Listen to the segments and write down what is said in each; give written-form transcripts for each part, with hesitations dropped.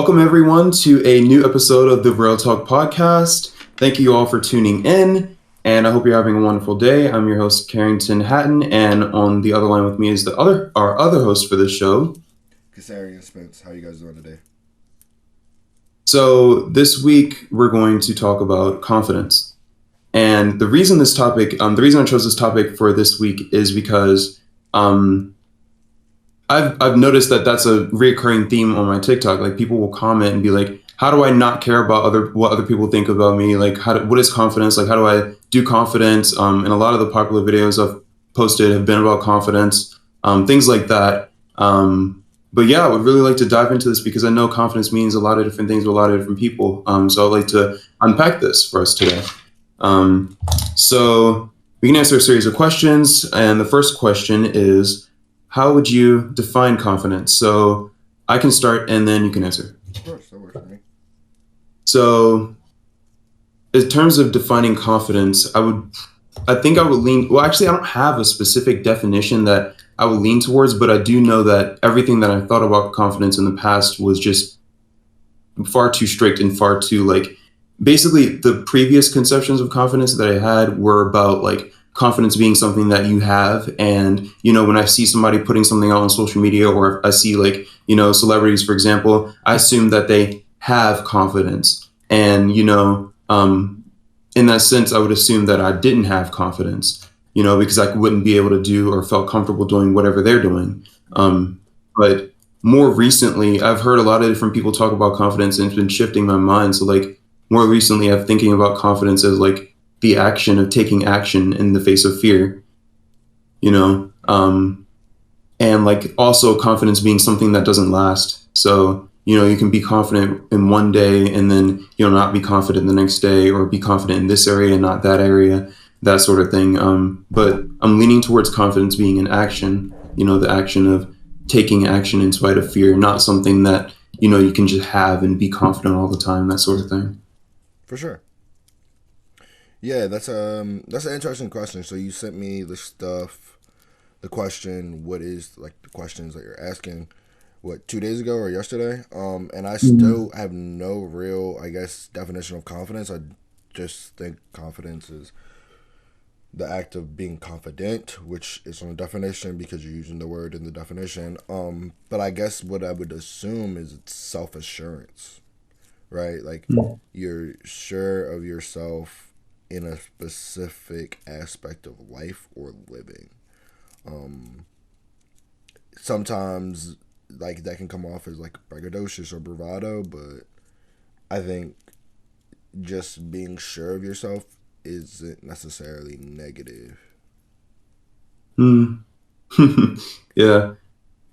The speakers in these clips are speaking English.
Welcome, everyone, to a new episode of the Real Talk podcast. Thank you all for tuning in, and I hope you're having a wonderful day. I'm your host, Carrington Hatton, and on the other line with me is our other host for this show. Kasarian Spence, how you guys doing today? So this week, we're going to talk about confidence. And the reason I chose this topic for this week is because I've noticed that that's a reoccurring theme on my TikTok. Like, people will comment and be like, "How do I not care about what other people think about me? Like, what is confidence? Like, how do I do confidence?" And a lot of the popular videos I've posted have been about confidence, things like that. But yeah, I would really like to dive into this because I know confidence means a lot of different things to a lot of different people. So I'd like to unpack this for us today. So we can answer a series of questions, and the first question is, how would you define confidence? So I can start and then you can answer. Of course, that works for me. So in terms of defining confidence, I think I would lean, well, actually, I don't have a specific definition that I would lean towards, but I do know that everything that I thought about confidence in the past was just far too strict and far too, like, basically the previous conceptions of confidence that I had were about, like, confidence being something that you have. And, when I see somebody putting something out on social media, or if I see, like, celebrities, for example, I assume that they have confidence. And, in that sense, I would assume that I didn't have confidence, because I wouldn't be able to do or felt comfortable doing whatever they're doing. But more recently, I've heard a lot of different people talk about confidence, and it's been shifting my mind. So, like, more recently, I'm thinking about confidence as, like, the action of taking action in the face of fear, and, like, also confidence being something that doesn't last. So, you can be confident in one day and then, not be confident the next day, or be confident in this area and not that area, that sort of thing. But I'm leaning towards confidence being an action, the action of taking action in spite of fear, not something that, you can just have and be confident all the time, that sort of thing. For sure. Yeah, that's an interesting question. So you sent me the question, what is, like, the questions that you're asking, what, 2 days ago or yesterday? And I still have no real, I guess, definition of confidence. I just think confidence is the act of being confident, which is on a definition because you're using the word in the definition. But I guess what I would assume is it's self-assurance, right? Like, you're sure of yourself in a specific aspect of life or living. Sometimes, like, that can come off as, like, braggadocious or bravado, but I think just being sure of yourself isn't necessarily negative. Yeah.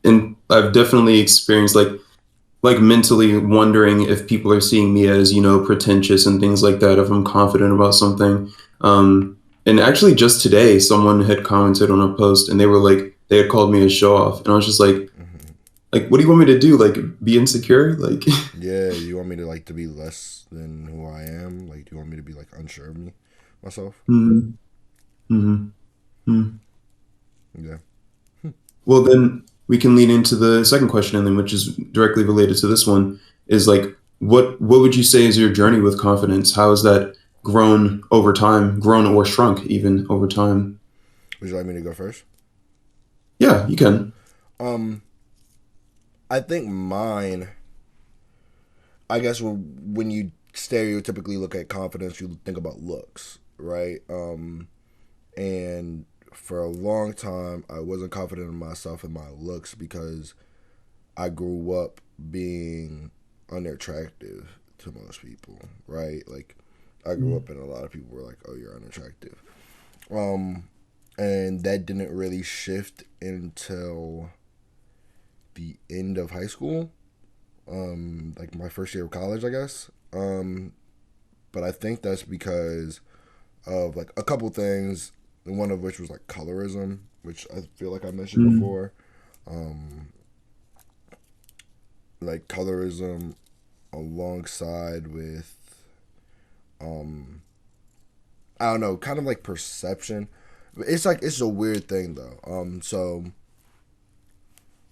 And I've definitely experienced, like mentally wondering if people are seeing me as, pretentious and things like that, if I'm confident about something. And actually just today, someone had commented on a post and they had called me a show off. And I was just like, what do you want me to do? Like, be insecure? Like, Yeah, you want me to, like, to be less than who I am? Like, do you want me to be, like, unsure of myself? mm-hmm, mm-hmm. Yeah. Well, then we can lead into the second question, and then, which is directly related to this one, is like, what would you say is your journey with confidence? How has that grown over time, grown or shrunk even over time? Would you like me to go first? Yeah, you can. I think mine, I guess when you stereotypically look at confidence, you think about looks, right? And for a long time, I wasn't confident in myself and my looks because I grew up being unattractive to most people, right? Like, I grew up and a lot of people were like, "Oh, you're unattractive," and that didn't really shift until the end of high school, like my first year of college, I guess. But I think that's because of, like, a couple things, one of which was, like, colorism, which I feel like I mentioned Mm, before. Um, like, colorism alongside with, I don't know, kind of like perception. It's like, it's a weird thing though. So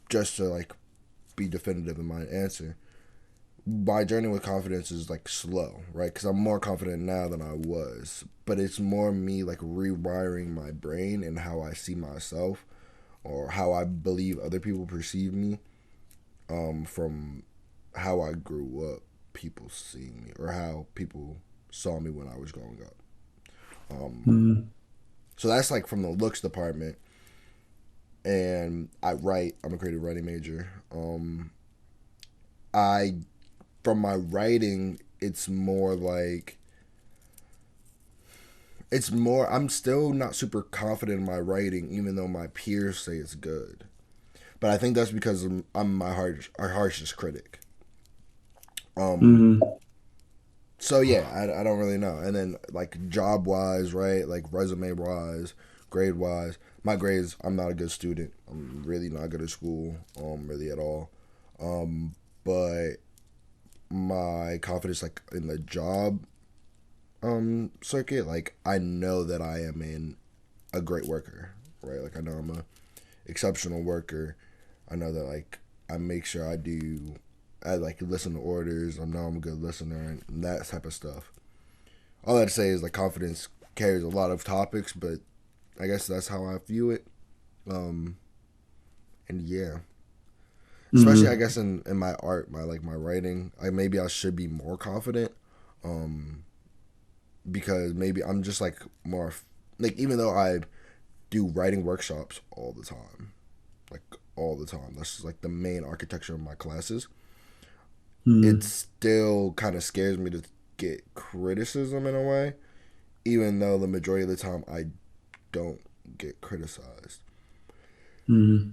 just to, like, be definitive in my answer, my journey with confidence is like slow, right? Because I'm more confident now than I was, but it's more me like rewiring my brain and how I see myself or how I believe other people perceive me, from how I grew up, people seeing me, or how people saw me when I was growing up. Um, Mm-hmm. so that's like from the looks department, and I write. I'm a creative writing major. I from my writing, it's more like it's more. I'm still not super confident in my writing, even though my peers say it's good. But I think that's because I'm my our harshest critic. Um, Mm-hmm. so yeah, I don't really know. And then like job wise, right? Like resume wise, grade wise, my grades. I'm not a good student. I'm really not good at school. Really at all. Um, but my confidence like in the job circuit, like I know that I am in a great worker, right? Like I know I'm a exceptional worker. I know that like I make sure I like listen to orders. I know I'm a good listener and that type of stuff. All that to say is like confidence carries a lot of topics, but I guess that's how I view it. Um, and yeah, especially I Mm-hmm. guess in my art, my like my writing, maybe I should be more confident. Um, because maybe I'm just like more like even though I do writing workshops all the time, like all the time. That's just like the main architecture of my classes. It Mm-hmm. still kind of scares me to get criticism in a way, even though the majority of the time I don't get criticized. Mm-hmm.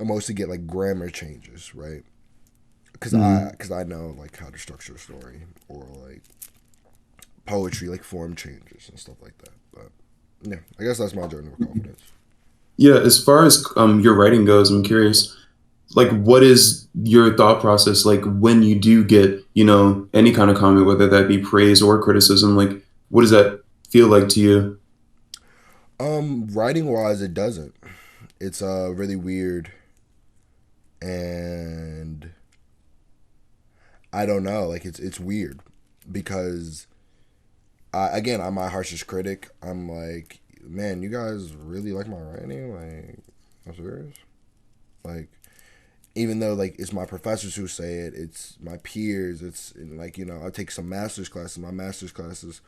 I mostly get like grammar changes, right? Mm-hmm. Because I know like how to structure a story or like poetry, like form changes and stuff like that. But yeah, I guess that's my journey with confidence. Yeah, as far as your writing goes, I'm curious, like, what is your thought process like when you do get, any kind of comment, whether that be praise or criticism? Like, what does that feel like to you? Writing wise, it doesn't. It's really weird, and I don't know. Like it's weird because I'm my harshest critic. I'm like, man, you guys really like my writing? Like, I'm serious. Like, even though like it's my professors who say it, it's my peers. It's like I take some master's classes. My master's classes,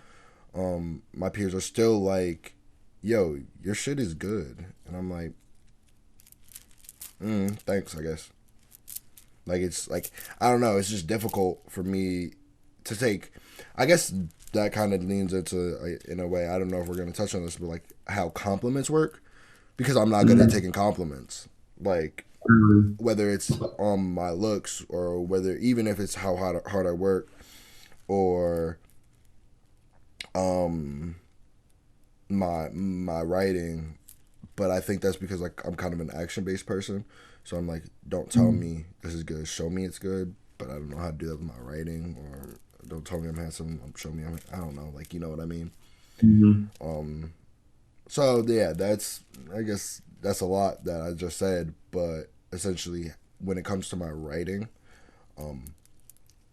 my peers are still like, yo, your shit is good, and I'm like, thanks, I guess. Like it's like I don't know. It's just difficult for me to take. I guess that kind of leans into in a way. I don't know if we're gonna touch on this, but like how compliments work because I'm not good at Mm-hmm. taking compliments. Like Mm-hmm. whether it's on my looks or whether even if it's how hard I work or um my writing. But I think that's because like I'm kind of an action based person. So I'm like, don't tell me this is good. Show me it's good. But I don't know how to do that with my writing, or don't tell me I'm handsome. Show me I don't know. Like you know what I mean. Mm-hmm. Um. So yeah, that's I guess that's a lot that I just said. But essentially, when it comes to my writing, um,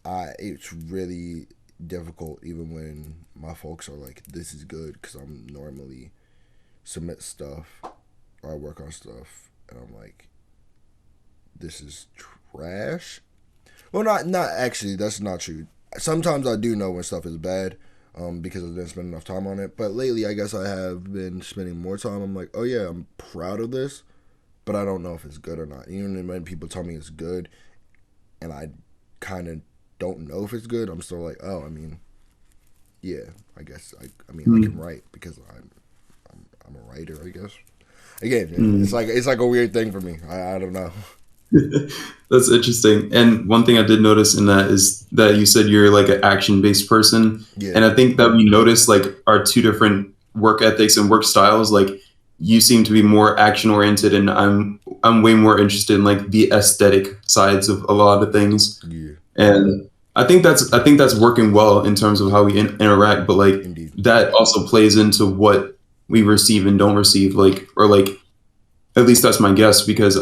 I it's really difficult even when my folks are like, this is good because I'm normally submit stuff or I work on stuff and I'm like, this is trash. Well, not actually. That's not true. Sometimes I do know when stuff is bad, because I didn't spend enough time on it. But lately, I guess I have been spending more time. I'm like, oh yeah, I'm proud of this, but I don't know if it's good or not. Even when people tell me it's good, and I kind of don't know if it's good, I'm still like, oh, I mean, yeah, I guess I mean I can Mm-hmm. write because I'm a writer, I guess. Again, Mm-hmm. it's like a weird thing for me. I don't know. That's interesting. And one thing I did notice in that is that you said you're like an action based person. Yeah, And I think that we noticed like our two different work ethics and work styles. Like you seem to be more action oriented and I'm way more interested in like the aesthetic sides of a lot of things. yeah, And I think that's working well in terms of how we interact, but like indeed. that also plays into what we receive and don't receive, like, or like at least that's my guess because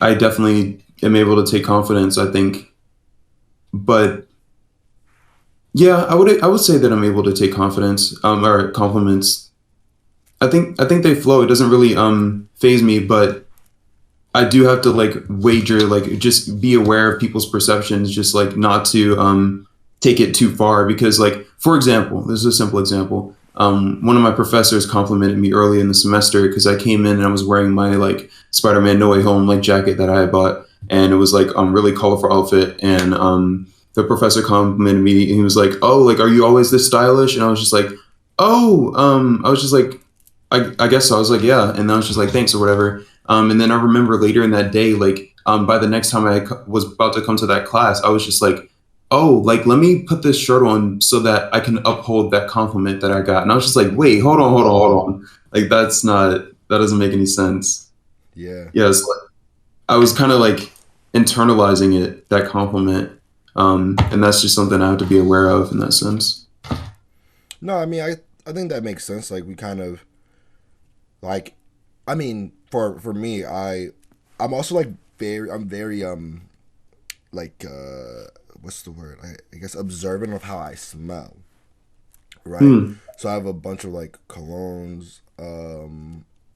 I definitely am able to take confidence, I think. But yeah, I would say that I'm able to take confidence, or compliments. I think they flow. It doesn't really phase me, but I do have to like wager, like just be aware of people's perceptions, just like not to take it too far. Because like, for example, this is a simple example. One of my professors complimented me early in the semester because I came in and I was wearing my like Spider-Man No Way Home like jacket that I had bought, and it was like really colorful outfit. And the professor complimented me, and he was like, "Oh, like, are you always this stylish?" And I was just like, "Oh," I was just like, I guess so. I was like, "Yeah," and I was just like, "Thanks" or whatever. And then I remember later in that day, like by the next time was about to come to that class, I was just like, "Oh, like let me put this shirt on so that I can uphold that compliment that I got." And I was just like, "Wait, hold on. Like that doesn't make any sense." Yeah. Yes, I was kind of like internalizing that compliment, and that's just something I have to be aware of in that sense. No, I mean, I think that makes sense. Like we kind of like, I mean, for me, I'm also like I'm very like what's the word? I guess observant of how I smell, right? Hmm. So I have a bunch of like colognes.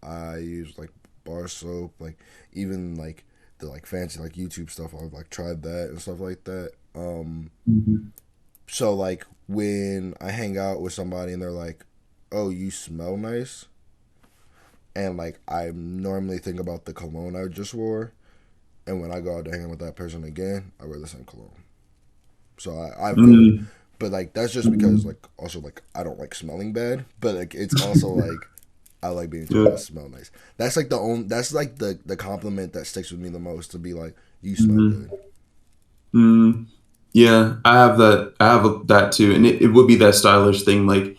I use like bar soap, like even like the like fancy like YouTube stuff. I've like tried that and stuff like that. Mhm. So like when I hang out with somebody and they're like, "Oh, you smell nice," and like I normally think about the cologne I just wore, and when I go out to hang out with that person again, I wear the same cologne. So I feel like, Mm. but like that's just because Mhm. like also like I don't like smelling bad, but like it's also like I like being told I Yeah. smell nice. That's like the only that's like the compliment that sticks with me the most to be like you smell Mhm. good. Mm. Yeah, I have that. I have that too, and it would be that stylish thing. Like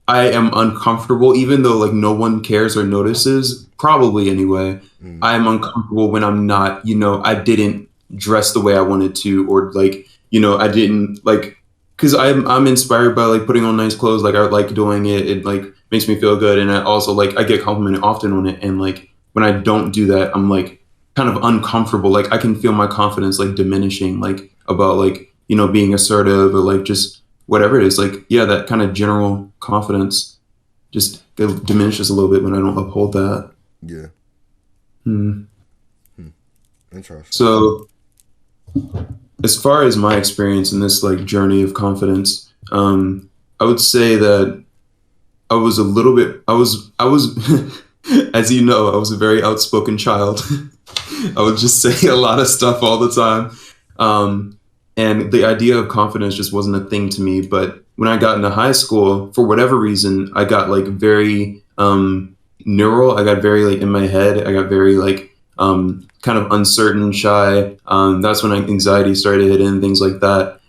I am uncomfortable, even though like no one cares or notices. Probably anyway. Mm, I am uncomfortable when I'm not. I didn't dress the way I wanted to, or like I didn't like because I'm inspired by like putting on nice clothes. Like I like doing it. It like makes me feel good, and I also like I get complimented often on it. And like when I don't do that, I'm like kind of uncomfortable. Like I can feel my confidence like diminishing. Like about like being assertive or like just whatever it is, like yeah, that kind of general confidence just it diminishes a little bit when I don't uphold that. yeah. Hmm. Hmm. Interesting. So as far as my experience in this like journey of confidence, I would say that I was a little bit I was as you know, I was a very outspoken child. I would just say a lot of stuff all the time. Um, and the idea of confidence just wasn't a thing to me. But when I got into high school, for whatever reason, I got like very neural. I got very like in my head. I got very like kind of uncertain, shy. That's when anxiety started to hit in, things like that.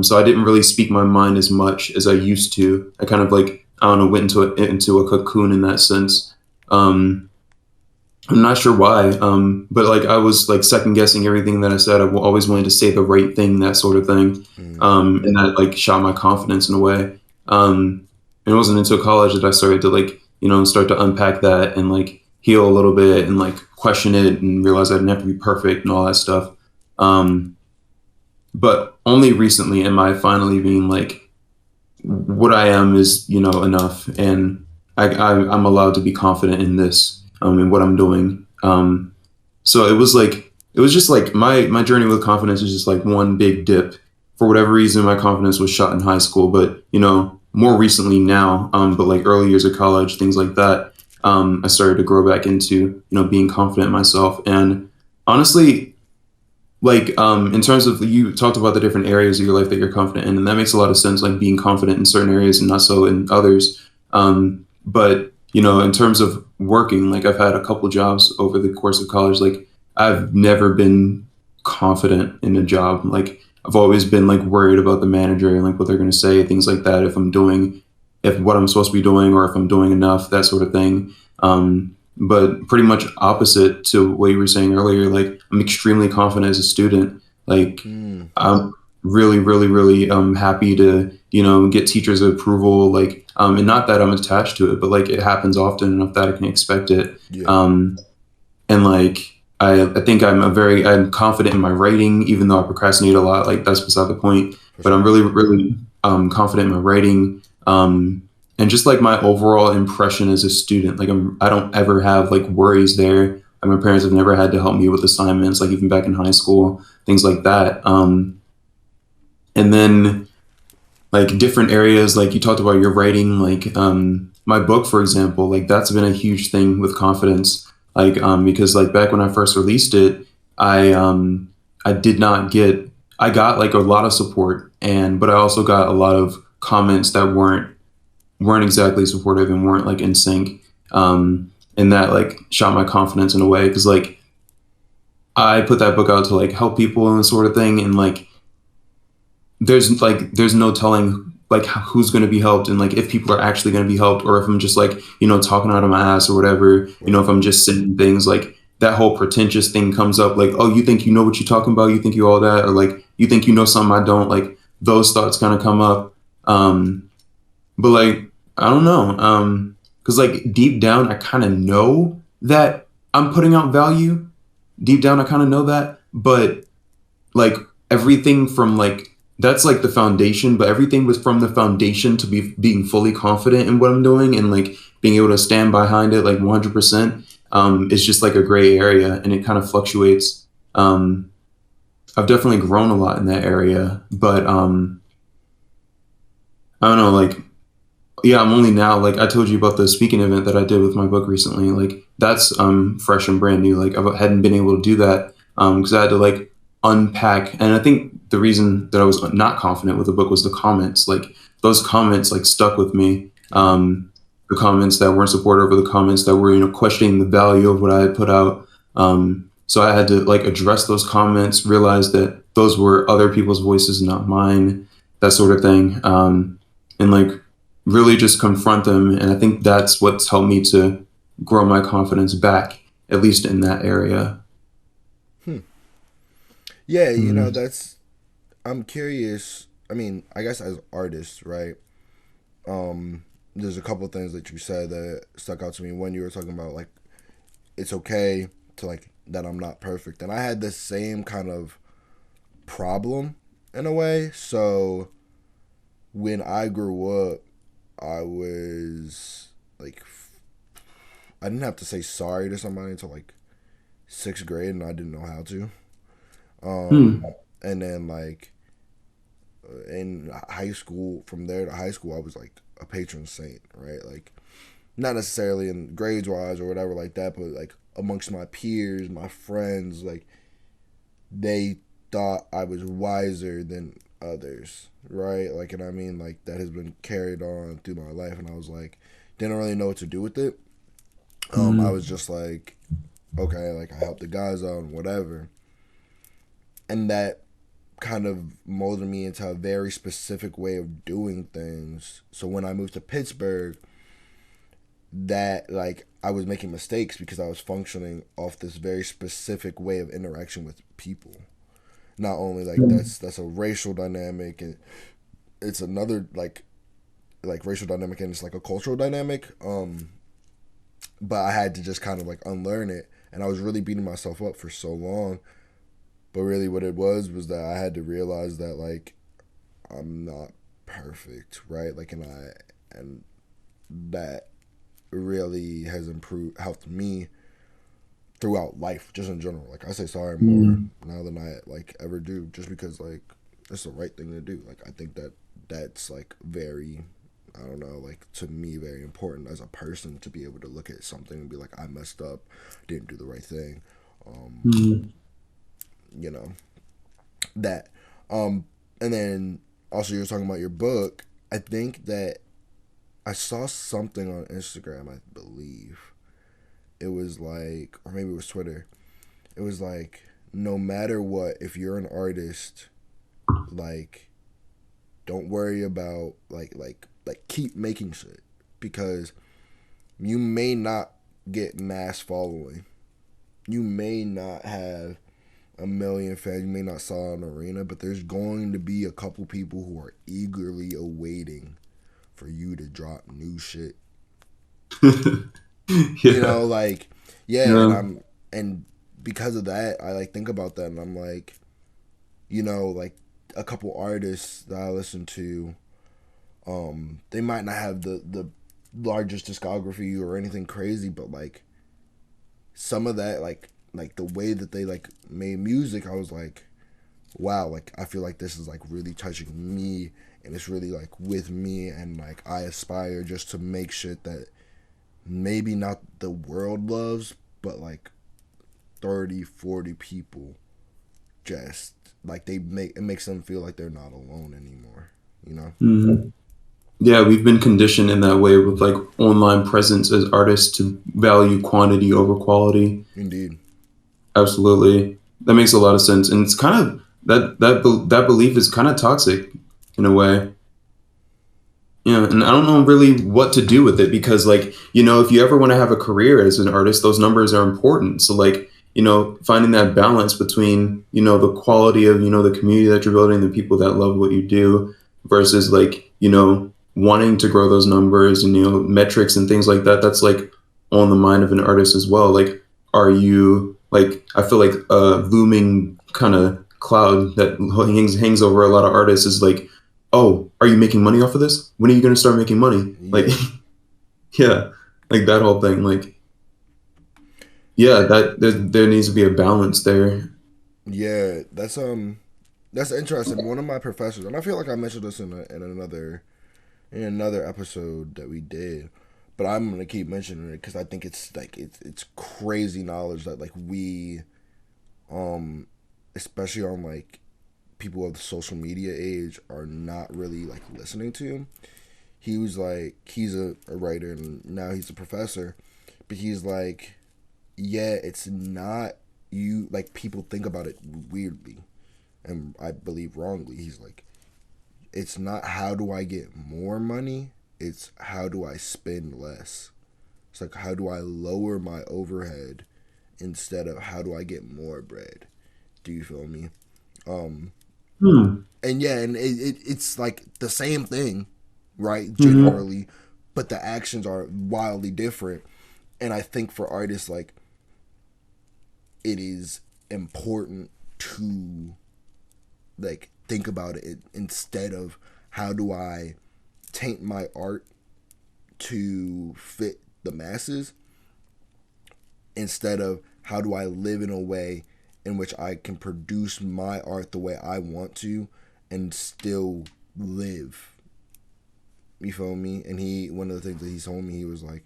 So I didn't really speak my mind as much as I used to. I kind of like I don't know went into a cocoon in that sense. Um, I'm not sure why, but like I was like second guessing everything that I said. I always wanted to say the right thing, that sort of thing, Mm, and that like shot my confidence in a way. And it wasn't until college that I started to like start to unpack that and like heal a little bit and like question it and realize I didn't have to be perfect and all that stuff. Um, but only recently am I finally being like, what I am is enough, and I'm allowed to be confident in this in what I'm doing. So it was just like my journey with confidence is just like one big dip. For whatever reason, my confidence was shot in high school, but more recently now, but like early years of college, things like that, I started to grow back into being confident in myself. And honestly, like in terms of you talked about the different areas of your life that you're confident in, and that makes a lot of sense, like being confident in certain areas and not so in others. But in terms of working, like I've had a couple jobs over the course of college. Like I've never been confident in a job. Like I've always been like worried about the manager and like what they're going to say, things like that, if what I'm supposed to be doing or if I'm doing enough, that sort of thing. But pretty much opposite to what you were saying earlier. Like I'm extremely confident as a student. Like mm, I'm really, really, really happy to get teachers' approval. Like and not that I'm attached to it, but like it happens often enough that I can expect it. yeah. Um, and like I think I'm confident in my writing, even though I procrastinate a lot. Like that's beside the point. For But I'm sure. really confident in my writing, and just like my overall impression as a student. Like I don't ever have like worries there. And my parents have never had to help me with assignments, like even back in high school, things like that. And then like different areas, like you talked about your writing, like my book, for example, like that's been a huge thing with confidence. Like because like back when I first released it, I did not get I got like a lot of support, and but I also got a lot of comments that weren't exactly supportive and weren't like in sync. And that like shot my confidence in a way, because like I put that book out to like help people and sort of thing, and there's no telling like who's going to be helped, and like if people are actually going to be helped, or if I'm just like talking out of my ass or whatever. Right. If I'm just saying things, like that whole pretentious thing comes up, like, oh, you think you know what you're talking about, you think you all that, or like you think you know something I don't. Like those thoughts kind of come up. But like I don't know, because like deep down I kind of know that I'm putting out value. Deep down I kind of know that, but like everything from like that's like the foundation, but everything was from the foundation to be being fully confident in what I'm doing, and like being able to stand behind it like 100%, is just like a gray area, and it kind of fluctuates. I've definitely grown a lot in that area, but I don't know, like yeah, I'm only now, like I told you about the speaking event that I did with my book recently. Like that's fresh and brand new. Like I hadn't been able to do that because I had to like unpack. And I think the reason that I was not confident with the book was the comments. Like those comments like stuck with me. Mm-hmm. The comments that weren't supportive, or the comments that were questioning the value of what I had put out. So I had to like address those comments, realize that those were other people's voices, not mine, that sort of thing. And like really just confront them. And I think that's what's helped me to grow my confidence back, at least in that area. Hmm. Yeah, Mm. that's. I'm curious. I mean, I guess as artists, right? There's a couple of things that you said that stuck out to me. When you were talking about like it's okay to like that I'm not perfect, and I had the same kind of problem in a way. So when I grew up, I was like, I didn't have to say sorry to somebody until like sixth grade, and I didn't know how to. Hmm. And then like in high school, from there to high school, I was like a patron saint, right? Like not necessarily in grades wise or whatever like that, but like amongst my peers, my friends, like they thought I was wiser than others, right? Like, and I mean, like that has been carried on through my life, and I was like, didn't really know what to do with it. I Hmm. was just like, okay, like I helped the guys out and whatever, and that kind of molded me into a very specific way of doing things. So when I moved to Pittsburgh, that like I was making mistakes because I was functioning off this very specific way of interaction with people. Not only like that's a racial dynamic, and it's another like racial dynamic, and it's like a cultural dynamic. But I had to just kind of like unlearn it, and I was really beating myself up for so long. But really, what it was that I had to realize that like I'm not perfect, right? Like, and that really has improved, helped me throughout life, just in general. Like I say sorry more Hmm. now than I like ever do, just because like it's the right thing to do. Like I think that that's like very, I don't know, like to me very important as a person to be able to look at something and be like, I messed up, didn't do the right thing. Um, Hmm. you know that. And then also you were talking about your book. I think that I saw something on Instagram. I believe it was like, or maybe it was Twitter. It was like, no matter what, if you're an artist, like don't worry about like keep making shit, because you may not get mass following. You may not have a million fans. You may not sell an arena, but there's going to be a couple people who are eagerly awaiting for you to drop new shit. Yeah. Like yeah, and Yeah. I'm and because of that, I like think about that and I'm like, like a couple artists that I listen to, they might not have the largest discography or anything crazy, but like some of that, like the way that they like made music, I was like, wow, like I feel like this is like really touching me, and it's really like with me, and like I aspire just to make shit that maybe not the world loves, but like 30, 40 people just like they make it makes them feel like they're not alone anymore, you know? Hmm. Yeah, we've been conditioned in that way with like online presence as artists to value quantity over quality. Indeed. Absolutely, that makes a lot of sense, and it's kind of that belief is kind of toxic in a way. Yeah, and I don't know really what to do with it because, like, if you ever want to have a career as an artist, those numbers are important. So, like, finding that balance between, the quality of, the community that you're building, the people that love what you do, versus, like, wanting to grow those numbers and, metrics and things like that. That's like on the mind of an artist as well. Like, are you, like, I feel like a looming kind of cloud that hangs over a lot of artists is like, oh, are you making money off of this? When are you going to start making money? Like, Yeah. yeah, like that whole thing. Like, yeah, that there needs to be a balance there. Yeah, that's interesting. One of my professors, and I feel like I mentioned this in another episode that we did, but I'm gonna keep mentioning it because I think it's like it's crazy knowledge that like we, um, especially on like people of the social media age are not really like listening to. He was like he's a writer and now he's a professor, but he's like, yeah, it's not you like people think about it weirdly and I believe wrongly. He's like, it's not how do I get more money, it's how do I spend less. It's like how do I lower my overhead instead of how do I get more bread. Do you feel me? Um Hmm. and yeah, and it's like the same thing, right? Hmm. Generally, but the actions are wildly different. And I think for artists, like it is important to like think about it instead of how do I taint my art to fit the masses instead of how do I live in a way in which I can produce my art the way I want to and still live. You feel me? And one of the things that he told me, he was like,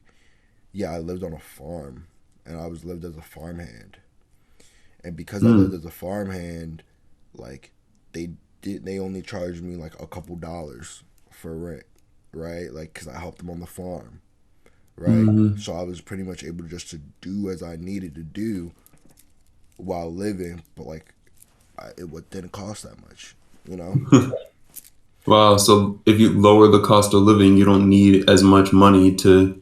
yeah, I lived on a farm and I was lived as a farmhand. And because I lived Hmm. as a farmhand, like they they only charged me like a couple dollars for rent, right? Like because I helped them on the farm, right? Hmm. So I was pretty much able just to do as I needed to do while living, but like it didn't cost that much, you know? Wow. So if you lower the cost of living, you don't need as much money to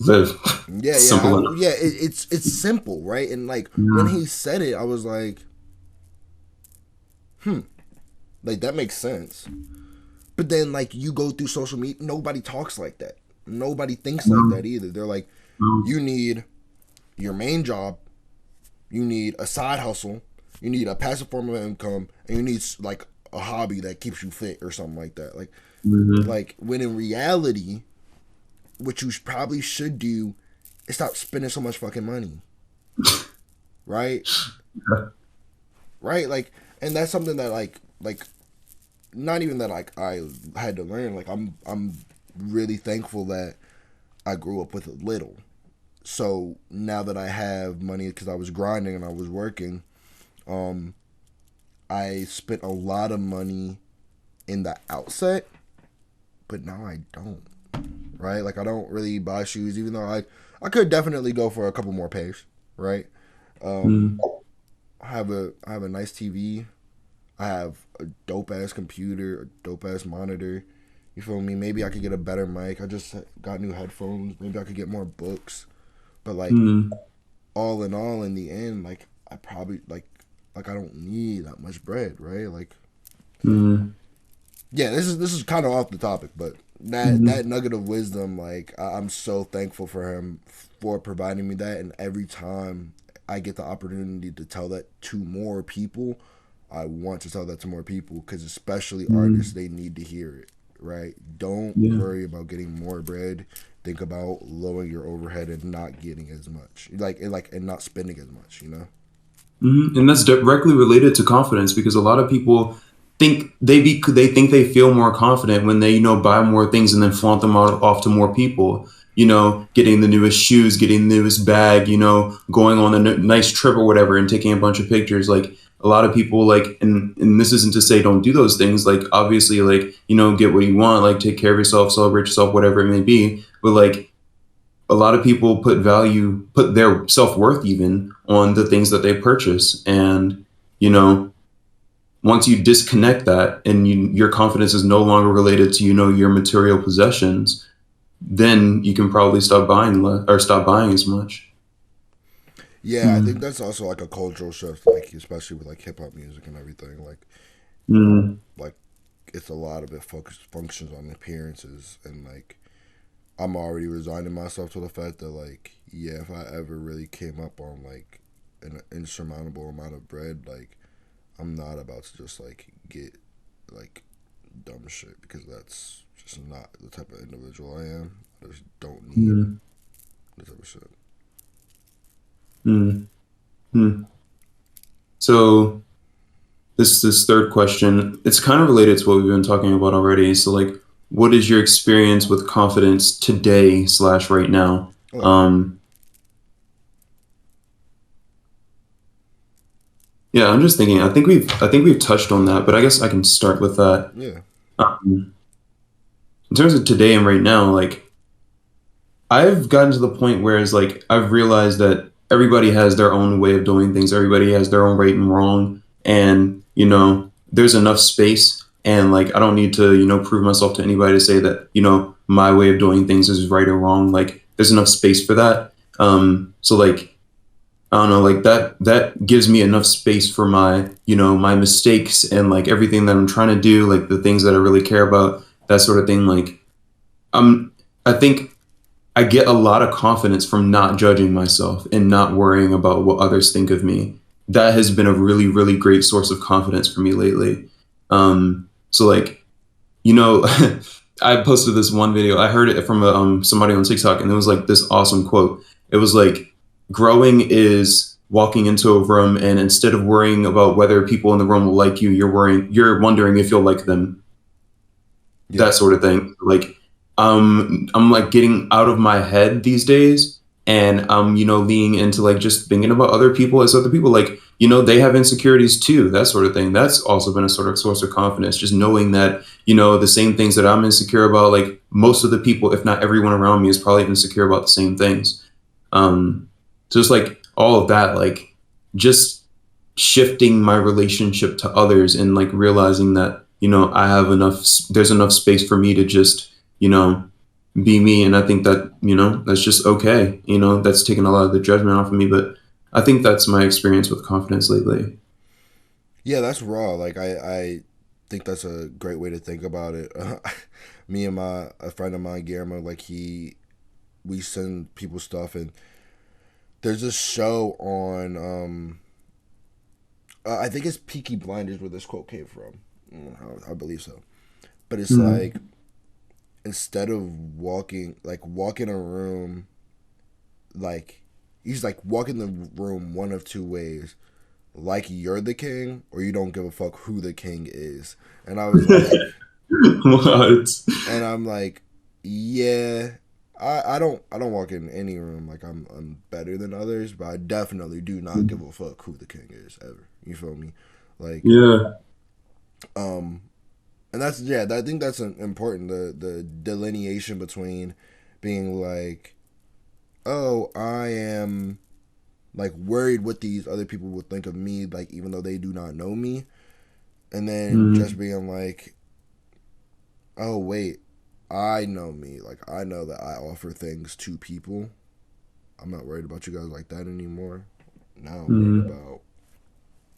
live. Yeah, Simple enough. yeah. It's simple, right? And like when Yeah. he said it, I was like, hmm, like that makes sense. But then like you go through social media, nobody talks like that. Nobody thinks like No, that either. They're like, no. you need your main job, you need a side hustle, you need a passive form of income, and you need like a hobby that keeps you fit or something like that. Hmm. Like when in reality, what you probably should do is stop spending so much fucking money, right? Right? Like, and that's something that like not even that like I had to learn. Like I'm really thankful that I grew up with a little. So now that I have money because I was grinding and I was working, um, I spent a lot of money in the outset, but now I don't. Right? Like I don't really buy shoes, even though I could definitely go for a couple more pairs. Right? Um, Hmm. I have a nice TV. I have a dope ass computer, a dope ass monitor. You feel me? Maybe I could get a better mic. I just got new headphones. Maybe I could get more books. But like Hmm. all in all, in the end, like I probably like I don't need that much bread, right? Like Hmm. yeah, this is kind of off the topic, but that Hmm. nugget of wisdom, like I'm so thankful for him for providing me that, and every time I get the opportunity to tell that to more people, I want to tell that to more people because especially artists, Mm, they need to hear it, right? Don't yeah. worry about getting more bread. Think about lowering your overhead and not getting as much, and not spending as much. You know? And that's directly related to confidence because a lot of people think they think they feel more confident when they buy more things and then flaunt them off to more people. Getting the newest shoes, getting the newest bag, going on a nice trip or whatever, and taking a bunch of pictures. Like a lot of people like, and this isn't to say don't do those things. Like obviously, like get what you want, like take care of yourself, celebrate yourself, whatever it may be. But like a lot of people put their self-worth even on the things that they purchase. And, you know, once you disconnect that and your confidence is no longer related to, your material possessions, then you can probably stop buying or stop buying as much. Yeah, I think Mm, that's also like a cultural shift, like especially with like hip hop music and everything. mm, Like it's a lot of it functions on appearances, and like I'm already resigning myself to the fact that like yeah, if I ever really came up on like an insurmountable amount of bread, like I'm not about to just like get like dumb shit because that's just not the type of individual I am. I just don't need mm, the type of shit. mm, mm. So this third question, it's kind of related to what we've been talking about already. So like, what is your experience with confidence today slash right now? Okay. Um, Yeah, I'm just thinking. I think we've touched on that, but I guess I can start with that. Yeah. Um, in terms of today and right now, like I've gotten to the point where it's like I've realized that everybody has their own way of doing things. Everybody has their own right and wrong, and there's enough space. And like I don't need to prove myself to anybody to say that my way of doing things is right or wrong. Like there's enough space for that. So like I don't know, like that gives me enough space for my mistakes and like everything that I'm trying to do, like the things that I really care about, that sort of thing. Like I'm I think I get a lot of confidence from not judging myself and not worrying about what others think of me. That has been a really, really great source of confidence for me lately. So like, you know, I posted this one video. I heard it from somebody on TikTok, and it was like this awesome quote. It was like, "Growing is walking into a room, and instead of worrying about whether people in the room will like you, you're wondering if you'll like them." Yeah. That sort of thing. Like, I'm like getting out of my head these days, and I'm leaning into like just thinking about other people as other people. Like, they have insecurities too, that sort of thing. That's also been a sort of source of confidence, just knowing that the same things that I'm insecure about, like most of the people, if not everyone around me, is probably insecure about the same things. So it's like all of that, like just shifting my relationship to others and like realizing that I have there's enough space for me to just you know be me. And I think that that's just okay. That's taken a lot of the judgment off of me. But I think that's my experience with confidence lately. Yeah, that's raw. Like I think that's a great way to think about it. Me and my a friend of mine, Guillermo, like we send people stuff, and there's this show on I think it's Peaky Blinders where this quote came from. I believe so. But it's like Mm, instead of walk in a room, like he's like walk in the room one of two ways, like you're the king or you don't give a fuck who the king is. And I was like, what? and I'm like, yeah, I don't walk in any room like I'm better than others, but I definitely do not give a fuck who the king is ever. You feel me? Like Yeah. um and that's yeah, I think that's important, the delineation between being like, oh, I am like worried what these other people will think of me, like even though they do not know me, and then just Mm, being like, oh wait, I know me, like I know that I offer things to people. I'm not worried about you guys like that anymore. Now I'm worried mm. about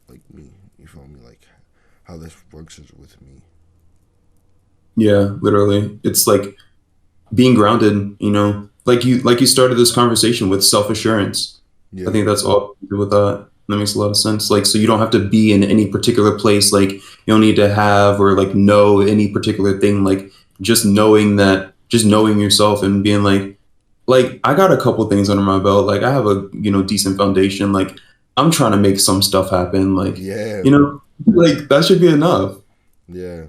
like me. You feel me? Like how this works is with me. Yeah, literally. It's like being grounded, like you started this conversation with self-assurance. I Yeah. think that's all I do with that. That makes a lot of sense. Like, so you don't have to be in any particular place. Like, you don't need to have or like know any particular thing. Like, just knowing yourself and being like I got a couple things under my belt. Like, I have a decent foundation. Like, I'm trying to make some stuff happen. Like, Yeah. you know, like that should be enough. Yeah.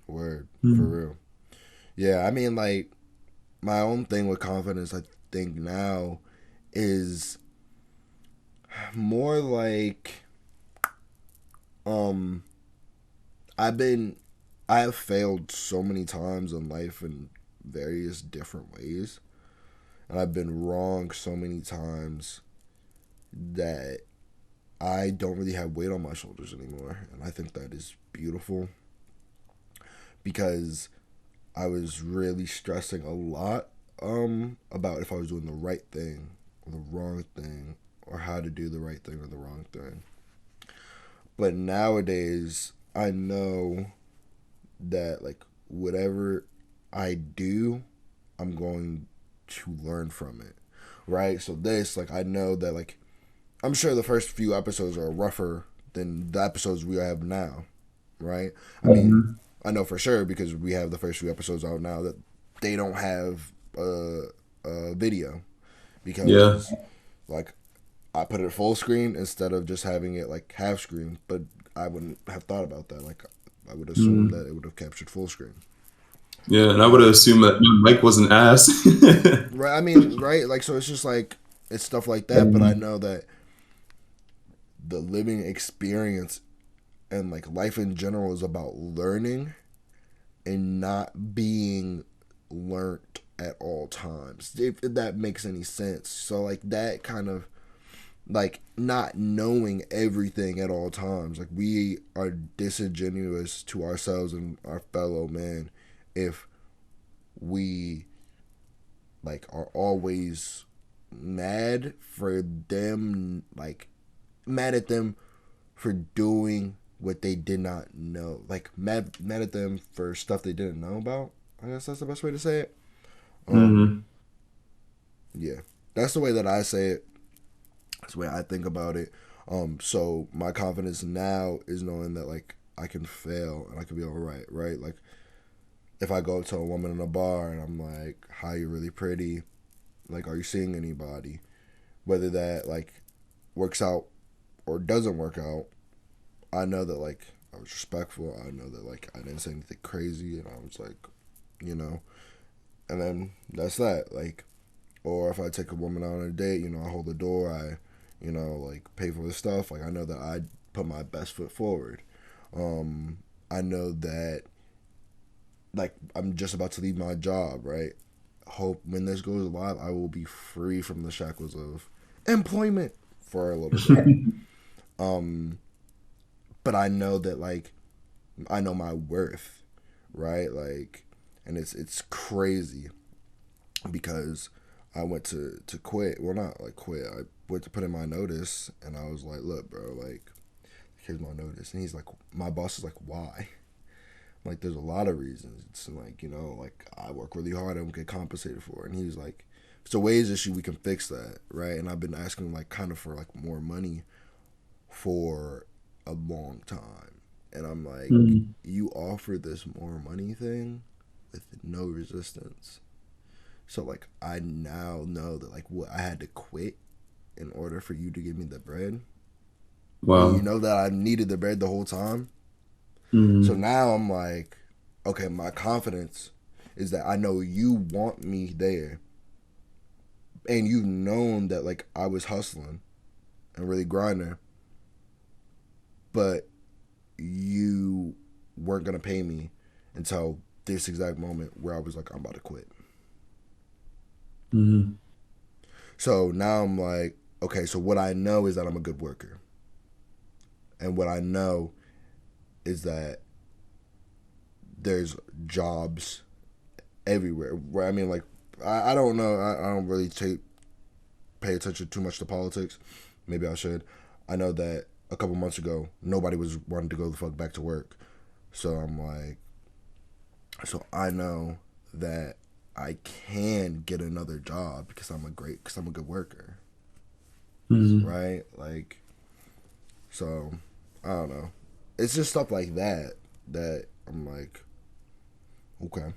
Word. For Mm. real. Yeah. I mean, like, my own thing with confidence, I think now is more like, um, I've been, I have failed so many times in life in various different ways. And I've been wrong so many times that I don't really have weight on my shoulders anymore. And I think that is beautiful because I was really stressing a lot about if I was doing the right thing or the wrong thing or how to do the right thing or the wrong thing. But nowadays, I know that like whatever I do, I'm going to learn from it. Right? So this like I know that like I'm sure the first few episodes are rougher than the episodes we have now, right? I mean, Mhm. I know for sure because we have the first few episodes out now that they don't have a video Yeah. because like I put it full screen instead of just having it like half screen, but I wouldn't have thought about that. Like I would assume Mhm. that it would have captured full screen. Yeah. And I would Right. assume that Mike wasn't ass. Right. I mean, right, like so it's just like it's stuff like that, but I know that the living experience and like life in general is about learning and not being learnt at all times. If that makes any sense. So like that kind of like not knowing everything at all times. Like we are disingenuous to ourselves and our fellow man if we like are always mad for them like mad at them for doing what they did not know. Like mad at them for stuff they didn't know about. I guess that's the best way to say it. Um, Mhm. yeah, that's the way that I say it. That's the way I think about it. So my confidence now is knowing that like I can fail and I can be all right, right? Like if I go to a woman in a bar and I'm like, "Hi, you're really pretty. Like, are you seeing anybody?" Whether that like works out or doesn't work out, I know that like I was respectful. I know that like I didn't say anything crazy, and I was like, you know, and then that's that. Like, or if I take a woman out on a date, I hold the door. Like pay for the stuff. Like I know that I put my best foot forward. Um, I know that like I'm just about to leave my job. Right. Hope when this goes live, I will be free from the shackles of employment for a little bit. Um, but I know that like I know my worth, right? Like, and it's crazy because I went to quit. Well, not like quit. I went to put in my notice, and I was like, "Look, bro, like, here's my notice." And he's like, "My boss is like, why?" I'm like, there's a lot of reasons. It's like like I work really hard, I don't get compensated for it. And he's like, if it's a wage issue, we can fix that, right? And I've been asking like kind of for like more money for a long time. And I'm like, Mhm. you offer this more money thing with no resistance. So like I now know that like what I had to quit in order for you to give me the bread. And you Wow. know that I needed the bread the whole time. So Mhm. now I'm like, okay, my confidence is that I know you want me there. And you've known that like I was hustling and really grinding, but you weren't gonna pay me until this exact moment where I was like, I'm about to quit. Mhm. So now I'm like, okay, so what I know is that I'm a good worker. And what I know is that there's jobs everywhere. Where I mean, like, I don't know. I don't really pay attention too much to politics. Maybe I should. I know that a couple months ago, nobody was wanting to go the fuck back to work. So I'm like, so I know that I can get another job because I'm a good worker. Mm. right? Like, so I don't know. It's just stuff like that that I'm like, okay,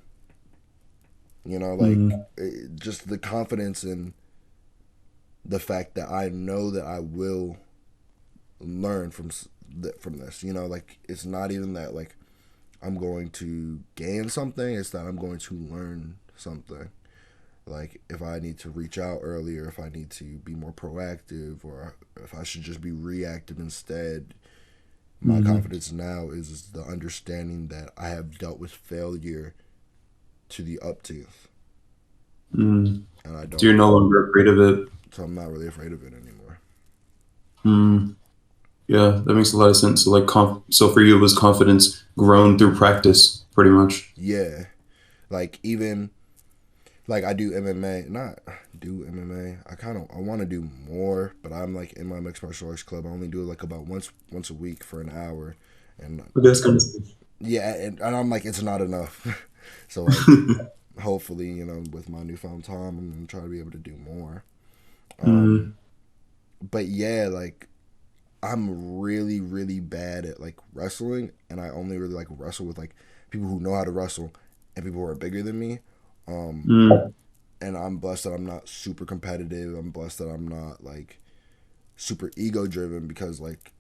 like Mm. just the confidence in the fact that I know that I will learn from this. Like it's not even that like I'm going to gain something. It's that I'm going to learn something. Like if I need to reach out earlier, if I need to be more proactive, or if I should just be reactive instead. My Mm. confidence now is the understanding that I have dealt with failure to the uptooth, Mm. and I So don't. you're no longer afraid of it. So I'm not really afraid of it anymore. Mm. Yeah, that makes a lot of sense. So like, so for you, it was confidence grown through practice, pretty much. Yeah, like even like I do MMA, not do MMA. I want to do more, but I'm like in my mixed martial arts club. I only do it like about once a week for an hour, and Okay, that's kind of. yeah, and I'm like it's not enough. So like hopefully with my newfound time, I'm gonna try to be able to do more. Um, Mm. but yeah, like I'm really really bad at like wrestling, and I only really like wrestle with like people who know how to wrestle and people who are bigger than me. Um, Mm. and I'm blessed that I'm not super competitive. I'm blessed that I'm not like super ego driven because like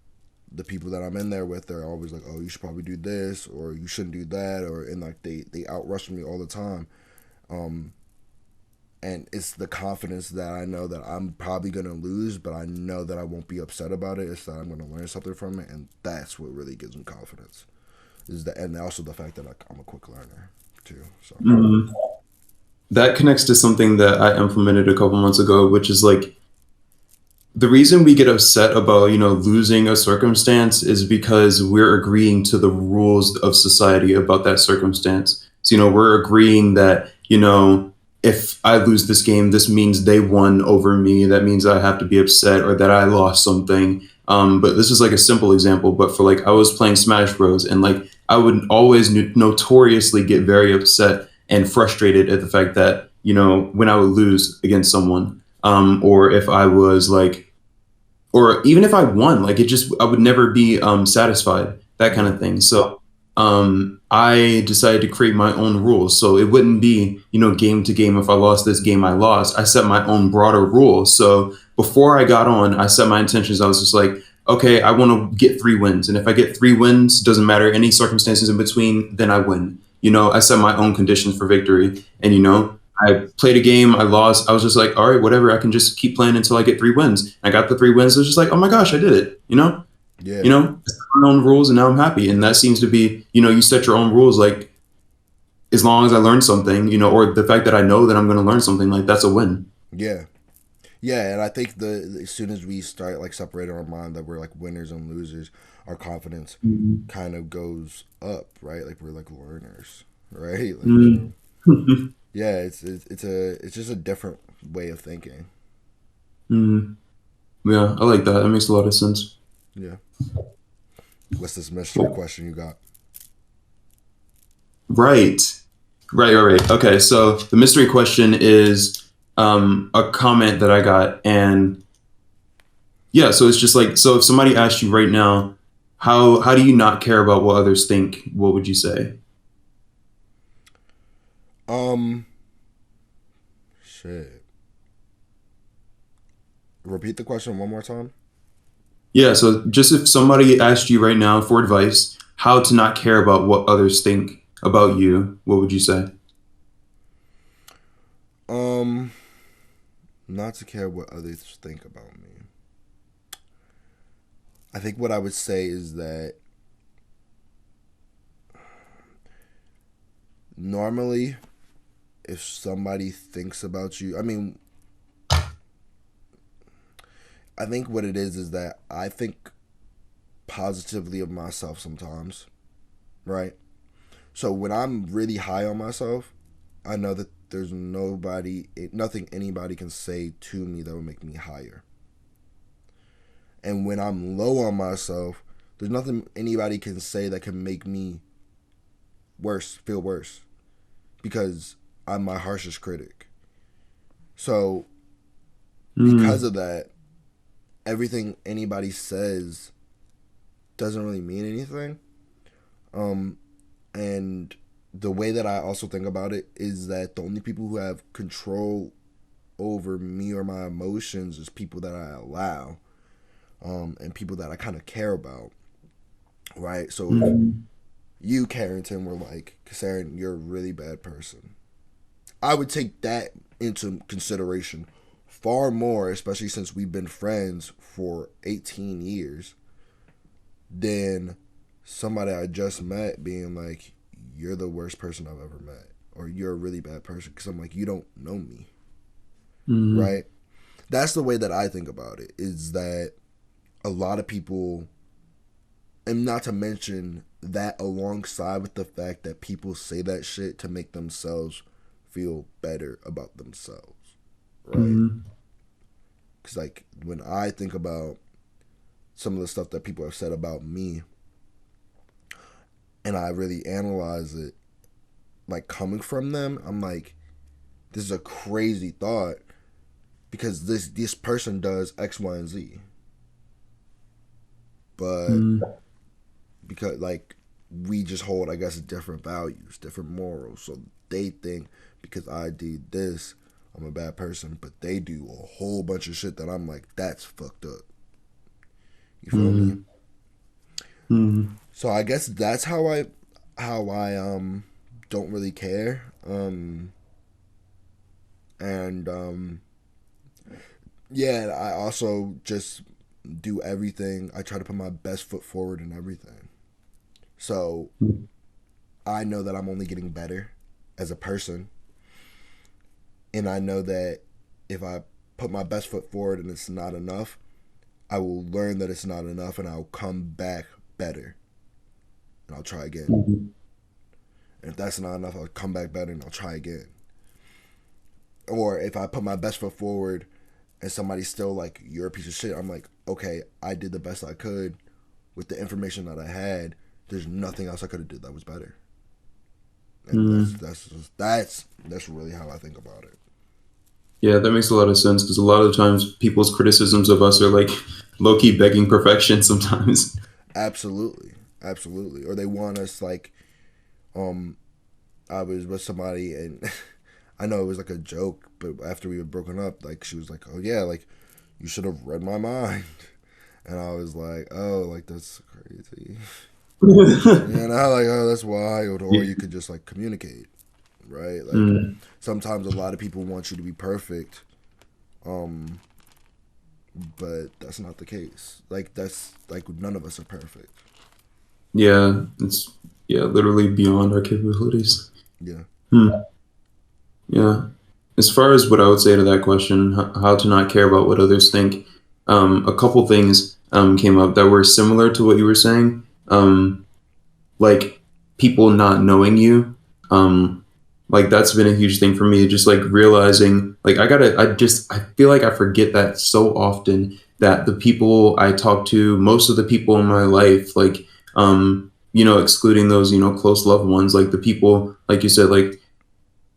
the people that I'm in there with are always like, oh, you should probably do this or you shouldn't do that, or and like they out wrestle me all the time. Um, and it's the confidence that I know that I'm probably gonna lose, but I know that I won't be upset about it. It's that I'm gonna learn something from it, and that's what really gives me confidence. Is that, and also the fact that I'm a quick learner too. So Mm. That connects to something that I implemented a couple months ago, which is like the reason we get upset about losing a circumstance is because we're agreeing to the rules of society about that circumstance. So we're agreeing that if I lose this game, this means they won over me. That means I have to be upset or that I lost something. But this is like a simple example. But for like I was playing Smash Bros. And like I would always notoriously get very upset and frustrated at the fact that when I would lose against someone, or if I was like or even if I won, like it just I would never be satisfied, that kind yeah, of thing. So I decided to create my own rules. So it wouldn't be game to game. If I lost this game, I lost. I set my own broader rules. So before I got on, I set my intentions. I was just like, okay, I want to get 3 wins, and if I get 3 wins, doesn't matter any circumstances in between, then I win. I set my own conditions for victory, and I played a game, I lost. I was just like, all right, whatever. I can just keep playing until I get 3 wins. I got the 3 wins. I was just like, oh my gosh, I did it. yeah, I set my own rules, and now I'm happy. And that seems to be, you set your own rules. Like as long as I learn something, or the fact that I know that I'm going to learn something, like that's a win. yeah. Yeah, and I think as soon as we start like separating our mind that we're like winners and losers, our confidence Mm-hmm. kind of goes up, right? Like we're like learners, right? Like so. Mm-hmm. Yeah, it's just a different way of thinking. Mm-hmm. Yeah, I like that. That makes a lot of sense. Yeah. What's this mystery question you got? Right. Right. Okay, so the mystery question is a comment that I got, and yeah, so it's just like, so if somebody asked you right now, how do you not care about what others think? What would you say? Um, shit. Repeat the question one more time. Yeah, so just if somebody asked you right now for advice, how to not care about what others think about you, what would you say? Um, not to care what others think about me. I think what I would say is that normally if somebody thinks about you, I mean, I think what it is that I think positively of myself sometimes, right? So when I'm really high on myself, I know that there's nothing anybody can say to me that will make me higher. And when I'm low on myself, there's nothing anybody can say that can make me feel worse, because I'm my harshest critic. So because Mm, of that, everything anybody says doesn't really mean anything. Um, and the way that I also think about it is that the only people who have control over me or my emotions is people that I allow, and people that I kind of care about, right? So if Mm-hmm. you, Carrington, were like, Casarin, you're a really bad person, I would take that into consideration far more, especially since we've been friends for 18 years, than somebody I just met being like, you're the worst person I've ever met, or you're a really bad person, because I'm like, you don't know me, Mm-hmm. right? That's the way that I think about it, is that a lot of people, and not to mention that alongside with the fact that people say that shit to make themselves feel better about themselves, right? Mm-hmm. Because, like, when I think about some of the stuff that people have said about me and I really analyze it, like, coming from them, I'm like, this is a crazy thought because this person does X, Y, and Z. But because, like, we just hold, I guess, different values, different morals. So they think because I did this, I'm a bad person, but they do a whole bunch of shit that I'm like, that's fucked up. You feel me? Mm-hmm. Mm-hmm. So I guess that's how I don't really care. And yeah, I also just do everything. I try to put my best foot forward in everything. So I know that I'm only getting better as a person, and I know that if I put my best foot forward and it's not enough, I will learn that it's not enough, and I'll come back better, and I'll try again. Mm-hmm. And if that's not enough, I'll come back better and I'll try again. Or if I put my best foot forward and somebody's still like, you're a piece of shit, I'm like, okay, I did the best I could with the information that I had. There's nothing else I could have did that was better. And Mm-hmm. that's really how I think about it. Yeah, that makes a lot of sense because a lot of times people's criticisms of us are like low key begging perfection sometimes. Absolutely, absolutely. Or they want us like, um, I was with somebody and I know it was like a joke, but after we were broken up, like she was like, "Oh yeah, like you should have read my mind," and I was like, "Oh, like that's crazy." You know, like, oh, that's wild. Or Yeah. you could just like communicate, right? Like Mm. sometimes a lot of people want you to be perfect, um, but that's not the case. Like that's like none of us are perfect. Yeah, it's yeah, literally beyond our capabilities. Yeah. Hmm. Yeah. As far as what I would say to that question, how to not care about what others think, a couple things came up that were similar to what you were saying. Like people not knowing you. Um, like that's been a huge thing for me. Just like realizing, like I feel like I forget that so often that the people I talk to, most of the people in my life, like, excluding those, close loved ones, like the people, like you said, like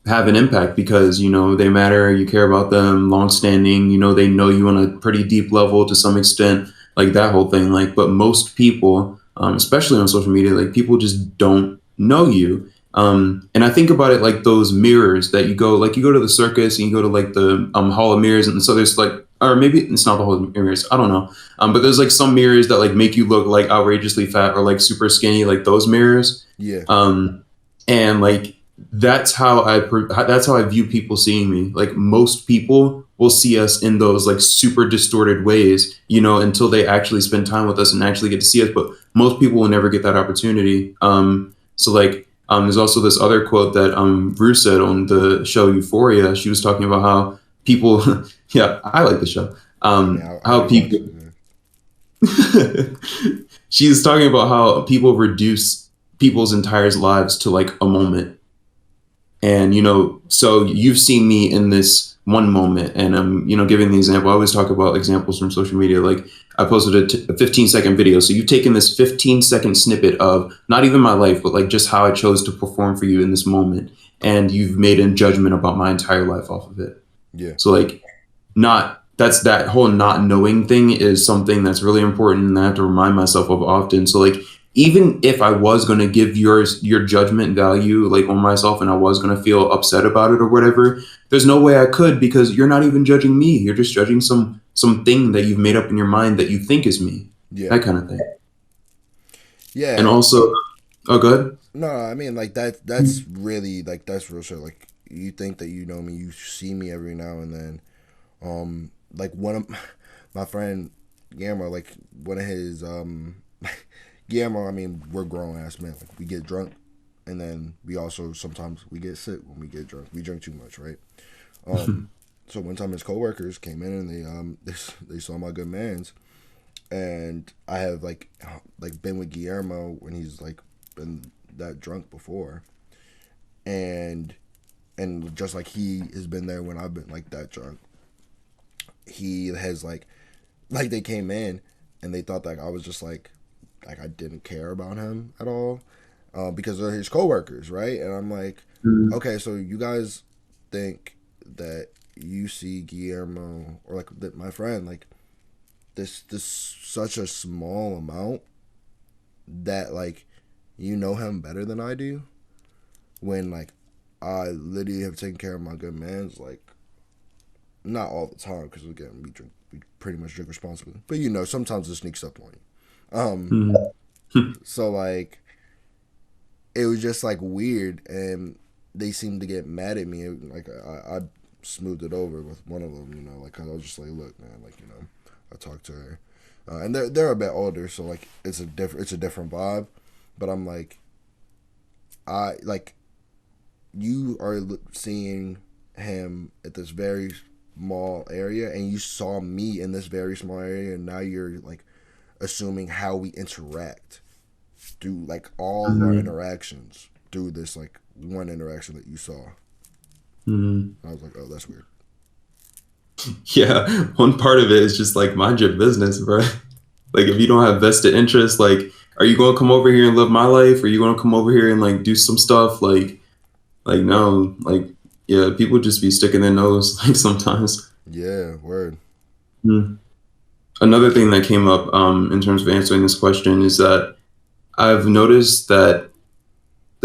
have an impact because they matter, you care about them, long standing, they know you on a pretty deep level to some extent, like that whole thing. Like, but most people, especially on social media, like people just don't know you. And I think about it like those mirrors that you go to the circus and you go to like the hall of mirrors, and so there's like, or maybe it's not the hall of mirrors, I don't know, but there's like some mirrors that like make you look like outrageously fat or like super skinny, like those mirrors. Yeah. And like that's how I view people seeing me. Like most people will see us in those like super distorted ways, until they actually spend time with us and actually get to see us. But most people will never get that opportunity. So like there's also this other quote that Bruce said on the show Euphoria. She was talking about how people, yeah, I like the show. I mean, I How rewatched people, it. Man. she's talking about how people reduce people's entire lives to like a moment. And so you've seen me in this one moment, and I'm giving the example. I always talk about examples from social media. Like I posted a 15-second video, so you've taken this 15-second snippet of not even my life, but like just how I chose to perform for you in this moment, and you've made a judgment about my entire life off of it. Yeah. So like not that's that whole not knowing thing is something that's really important and I have to remind myself of often. So like even if I was gonna give your judgment value like on myself and I was gonna feel upset about it or whatever, there's no way I could because you're not even judging me. You're just judging something that you've made up in your mind that you think is me. Yeah. That kind of thing. And Yeah. also oh good. No, I mean like that's really like that's real shit. Like you think that you know me, you see me every now and then. Like one of my friend Guillermo, like one of his Guillermo, I mean, we're grown ass men. Like we get drunk and then we also sometimes we get sick when we get drunk. We drink too much, right? Um so one time his coworkers came in and they saw my good man's, and I have like been with Guillermo when he's like been that drunk before, and just like he has been there when I've been like that drunk. He has like they came in and they thought that I was just like I didn't care about him at all, because they're his coworkers, right? And I'm like, Mm, okay, so you guys think that you see Guillermo or like my friend like this such a small amount that like you know him better than I do, when like I literally have taken care of my good man's like not all the time because again we pretty much drink responsibly, but you know sometimes it sneaks up on you. mm, So like it was just like weird, and they seemed to get mad at me. Like I smoothed it over with one of them, you know, like I was just like, look, man, like you know, I talked to her, and they're a bit older, so like it's a different vibe, but I'm like I like you are seeing him at this very small area, and you saw me in this very small area, and now you're like assuming how we interact through like all of our mm, interactions through this like one interaction that you saw. mm. I was like, oh, that's weird. Yeah, one part of it is just like mind your business, bro. Like if you don't have vested interest, like are you gonna come over here and live my life? Are you gonna come over here and like do some stuff? Like no, like yeah, people just be sticking their nose like sometimes. Yeah, word. Mm. Another thing that came up in terms of answering this question is that I've noticed that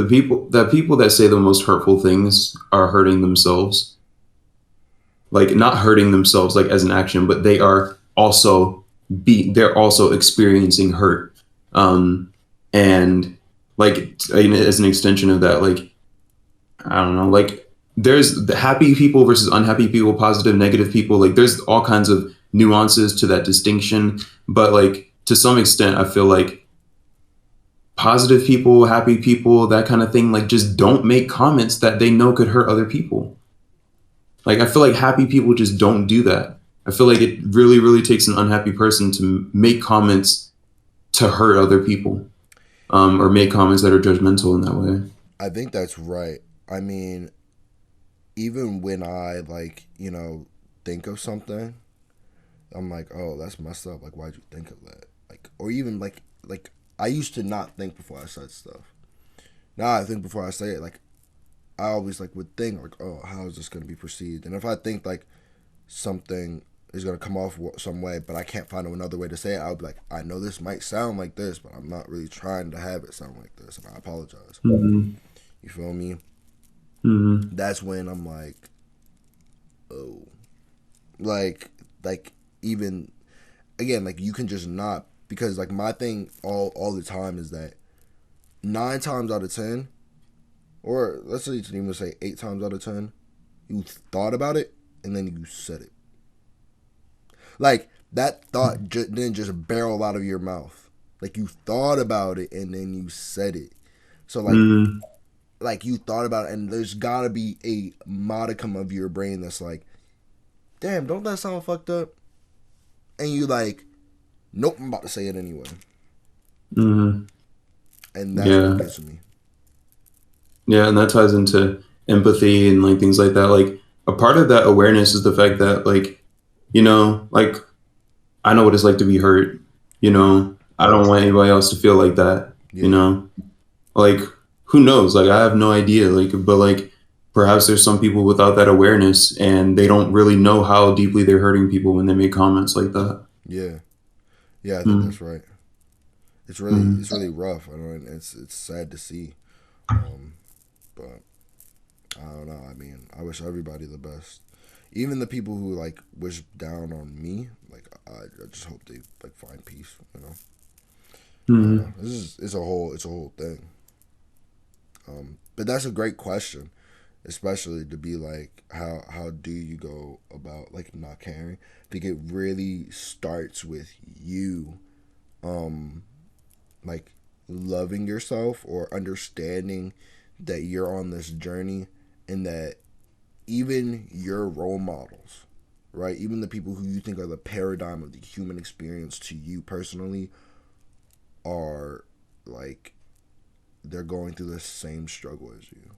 people that say the most hurtful things are hurting themselves. Like not hurting themselves like as an action, but they are also they're also experiencing hurt. Um, and like as an extension of that, like I don't know, like there's the happy people versus unhappy people, positive, negative people. Like there's all kinds of nuances to that distinction. But like to some extent, I feel like positive people, happy people, that kind of thing, like just don't make comments that they know could hurt other people. Like I feel like happy people just don't do that. I feel like it really, really takes an unhappy person to make comments to hurt other people, or make comments that are judgmental in that way. I think that's right. I mean, even when I like, you know, think of something, I'm like, oh, that's messed up. Like, why'd you think of that? Like, or even like I used to not think before I said stuff. Now I think before I say it. Like, I always like would think like, oh, how is this gonna be perceived? And if I think like something is gonna come off some way, but I can't find another way to say it, I'll be like, I know this might sound like this, but I'm not really trying to have it sound like this, and I apologize. Mm-hmm. You feel me? Mm-hmm. That's when I'm like, oh, like like even again, like you can just not, because like my thing all the time is that 9 times out of 10, or let's say even say 8 times out of 10, you thought about it and then you said it. Like that thought didn't just barrel out of your mouth. Like you thought about it and then you said it. So Mm-hmm. like you thought about it, and there's gotta be a modicum of your brain that's like, damn, don't that sound fucked up? And you like, nope, I'm about to say it anyway. Mm-hmm. And that's what Yeah. gets me. Yeah, and that ties into empathy and like things like that. Like a part of that awareness is the fact that like, like I know what it's like to be hurt. I don't want anybody else to feel like that. You Yeah. know, like who knows? Like I have no idea. Like, but like perhaps there's some people without that awareness and they don't really know how deeply they're hurting people when they make comments like that. Yeah, yeah, I think that's Mm, right. It's mm, really rough. I know, and it's sad to see. Um, but I don't know. I mean, I wish everybody the best. Even the people who like wish down on me, like I just hope they like find peace. You know, I don't know. mm, This is it's a whole thing. But that's a great question, especially to be like, how do you go about like not caring? I think it really starts with you, um, like loving yourself or understanding that you're on this journey and that even your role models, right? Even the people who you think are the paradigm of the human experience to you personally are like they're going through the same struggle as you,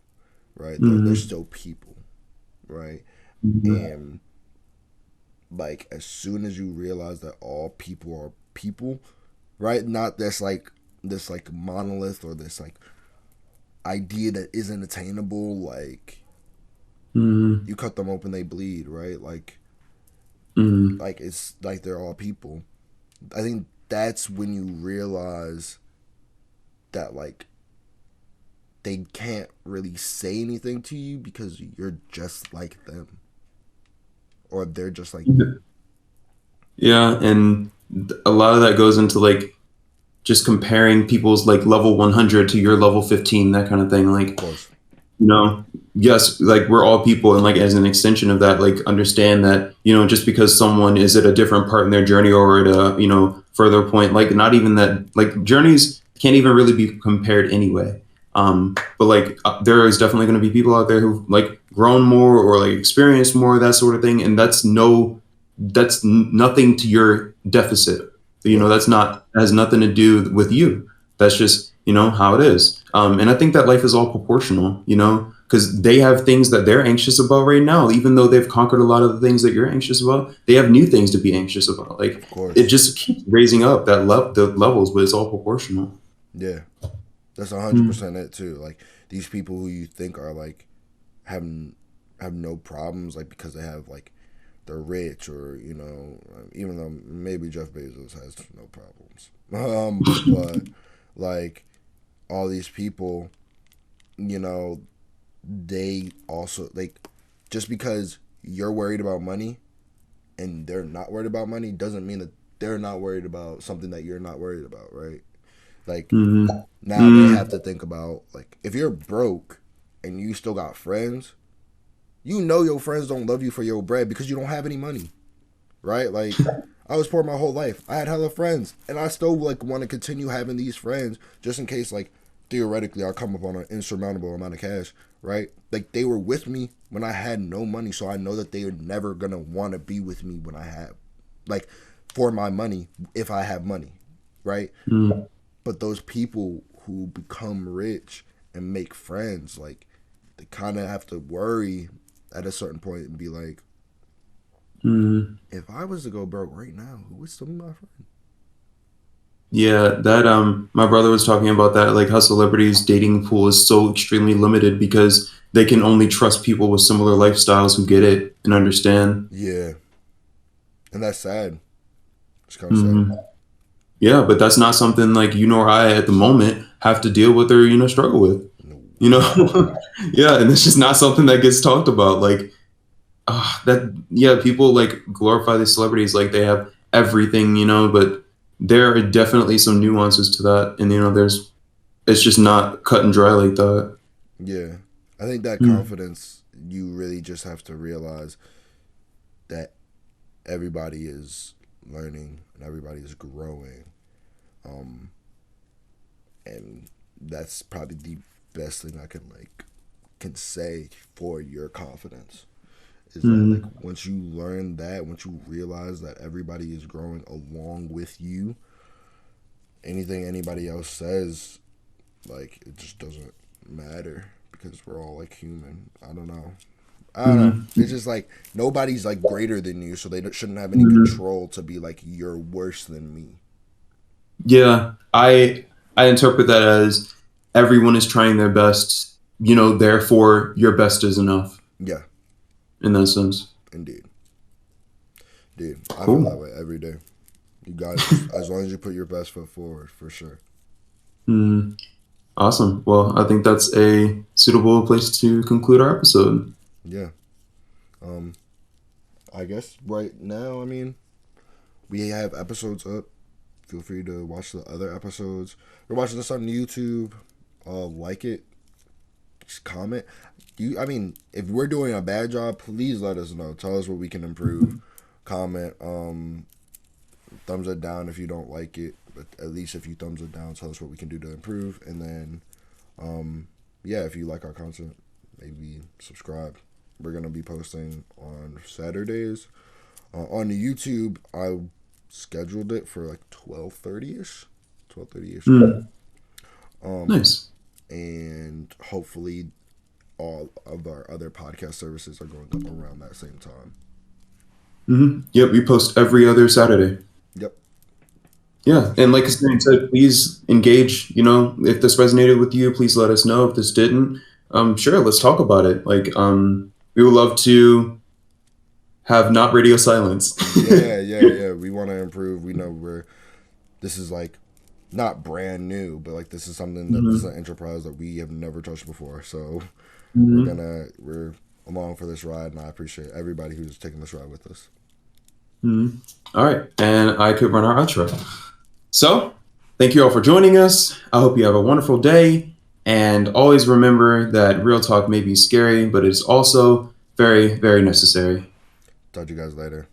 right? They're mm, still people, right? mm, And like as soon as you realize that all people are people, right? Not this like monolith or this like idea that isn't attainable, like mm, you cut them open, they bleed, right? mm. Like it's like they're all people. I think that's when you realize that like they can't really say anything to you because you're just like them or they're just like you. Yeah, and a lot of that goes into like just comparing people's like level 100 to your level 15, that kind of thing. Of Like, course. yes, like we're all people, and like as an extension of that, like understand that just because someone is at a different part in their journey or at a further point, like not even that, like journeys can't even really be compared anyway. But like there is definitely going to be people out there who've like grown more or like experienced more, that sort of thing, and nothing to your deficit. Right. That's not has nothing to do with you. That's just how it is. And I think that life is all proportional. Because they have things that they're anxious about right now, even though they've conquered a lot of the things that you're anxious about. They have new things to be anxious about. Like Of it course. just keeps raising up the levels, but it's all proportional. Yeah. That's 100% Mm, it too. Like these people who you think are like having have no problems like because they have like they're rich or even though maybe Jeff Bezos has no problems. But like all these people, you know, they also like just because you're worried about money and they're not worried about money doesn't mean that they're not worried about something that you're not worried about, right? Like mm, now they have mm, to think about like if you're broke and you still got friends, you know your friends don't love you for your bread because you don't have any money, right? Like I was poor my whole life. I had hella friends, and I still like want to continue having these friends just in case like theoretically I come up on an insurmountable amount of cash, right? Like they were with me when I had no money, so I know that they are never gonna want to be with me when I have like for my money if I have money, right? mm, But those people who become rich and make friends, like they kind of have to worry at a certain point and be like, mm. if I was to go broke right now, who would still be my friend? Yeah, that my brother was talking about that, like how celebrities' dating pool is so extremely limited because they can only trust people with similar lifestyles who get it and understand. Yeah, and that's sad. It's kind of sad. Hmm. Yeah, but that's not something like you nor I at the moment have to deal with or struggle with. No. You know, yeah, and it's just not something that gets talked about. Like that, yeah, people like glorify these celebrities like they have everything, but there are definitely some nuances to that, and there's it's just not cut and dry like that. Yeah, I think that Mm, confidence you really just have to realize that everybody is learning and everybody is growing, um, and that's probably the best thing I can say for your confidence is that like mm, once you learn that, once you realize that everybody is growing along with you, anything anybody else says, like it just doesn't matter because we're all like human. I don't know. I don't know. mm, It's just like nobody's like greater than you, so they shouldn't have any mm. control to be like you're worse than me. Yeah, I interpret that as everyone is trying their best therefore your best is enough Yeah, in that sense. indeed. Dude, I feel that Cool. way every day. You got it. Just as long as you put your best foot forward, for sure. Mm, awesome. Well, I think that's a suitable place to conclude our episode. Yeah. Um, I guess right now, I mean, we have episodes up. Feel free to watch the other episodes. You're watching this on YouTube. Like it. Just comment. I mean, if we're doing a bad job, please let us know. Tell us what we can improve. Comment. Thumbs it down if you don't like it. But at least if you thumbs it down, tell us what we can do to improve. And then, yeah, if you like our content, maybe subscribe. We're gonna be posting on Saturdays. On the YouTube, I scheduled it for like 12:30 ish, 12:30 ish. Mm, Um, nice. and hopefully all of our other podcast services are going up around that same time. Yep, we post every other Saturday. Yep, Yeah, for and sure. like I said, please engage. If this resonated with you, please let us know. If this didn't, sure, let's talk about it. Like, we would love to have not radio silence. Yeah, yeah, yeah. We want to improve. We know this is like not brand new, but like this is something that this is hmm an enterprise that we have never touched before. So hmm we're along for this ride, and I appreciate everybody who's taking this ride with us. hmm All right, and I could run our outro. So, thank you all for joining us. I hope you have a wonderful day, and always remember that real talk may be scary, but it's also very, very necessary. Talk to you guys later.